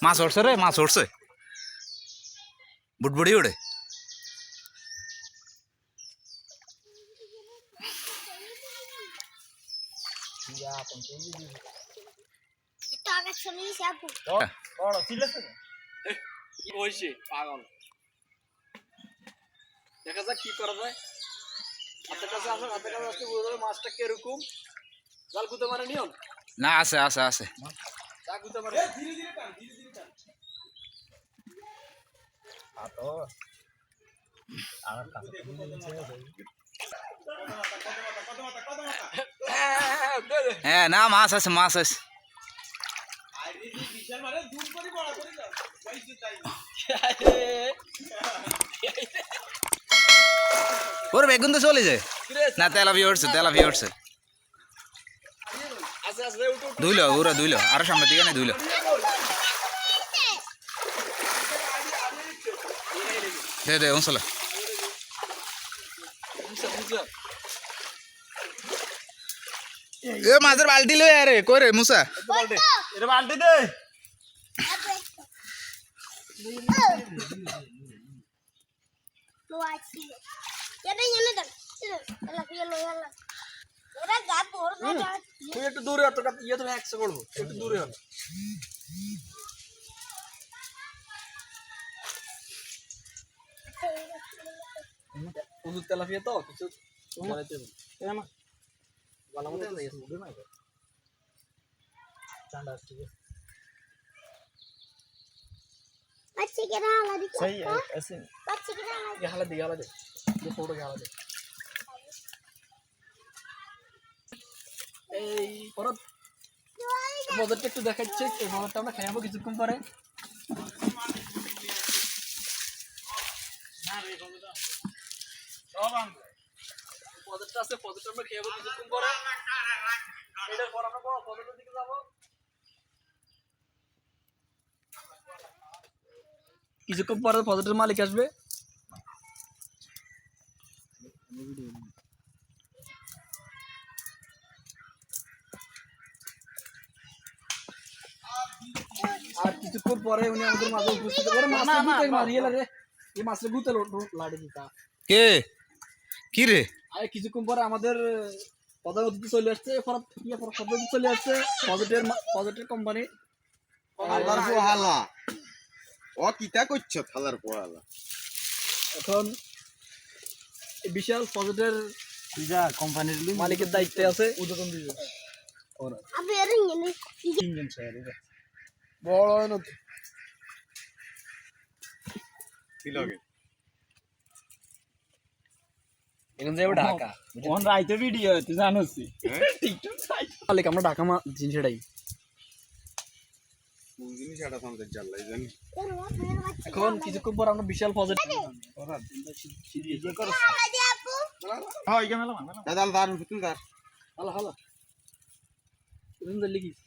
মাছ উঠছে রে, মাছ উঠছে, বুটবুড়ি উড়ে। দেখা যাক কি করা যায়। হাতের কাছে আসুন, হাতের কাছে আসতে বুঝতে হবে মাছটা কিরকম। জাল গুঁতে মারে নিয়ম না, আছে আছে আছে। যা গুঁতে মারে ধীরে ধীরে টান, ধীরে ধীরে টান। হ্যাঁ, না মাছ আছে, মাছ আছে। ওর বেগুন তো চলে যায় না, তেলাপিয়া উঠছে, তেলাপিয়া উঠছে। ধুইল ওরা, ধুইল আরো সামনের দিকে না, ধুইল। দে দে অঞ্চলে এ মাছের বালতি লই আরে কই রে মুসা, এটা বালতি দে। তুই একটু দূরে হতো, ইয়ে তুমি একশো করবো, একটু দূরে হতো। প্রচুর তেলাপিয়া তো কিছু এই পরত মজারটা একটু দেখাচ্ছে, এই মজারটা আমরা খাইয়াবো কিছুক্ষণ পরে। পদটা আছে, পদটা আমরা খেয়ে কিছুক্ষণ পরে। এটার পর আমরা পদটার দিকে যাবো। কিছুক্ষণ পরে পদটার মালিক আসবে। আর কিছুক্ষণ পরে উনি আমাদের মাঝে উপস্থিত হবে। মারিয়ে লাগে এই মাছের গুতে লাড়ে দিতা কে কি রে? আর কিছুক্ষণ পরে আমাদের প্রধান অতিথি চলে আসছে, পদ্ধতি চলে আসছে পজিটিভ কোম্পানি। হালার পোহালা ও কিতা করছ? হালার পোহালা এখন বিশাল পজিটিভ কোম্পানির মালিকের দায়িত্বে আছে উদ্বোধন দিবে। বড় নদী কি লাগে এখন যাবো ঢাকা। কোন রাইতে ভিডিও তুই জানোস টিকটক সাইট মালিক আমরা ঢাকা জিনিসটাই কোন জিনিস এটা তোমাদের জানলাই জানি। এখন কিছুক্ষণ পর আমরা বিশাল পজিটিভ দাদা দারুন তুই দার হালা হালা তুমি লিখিস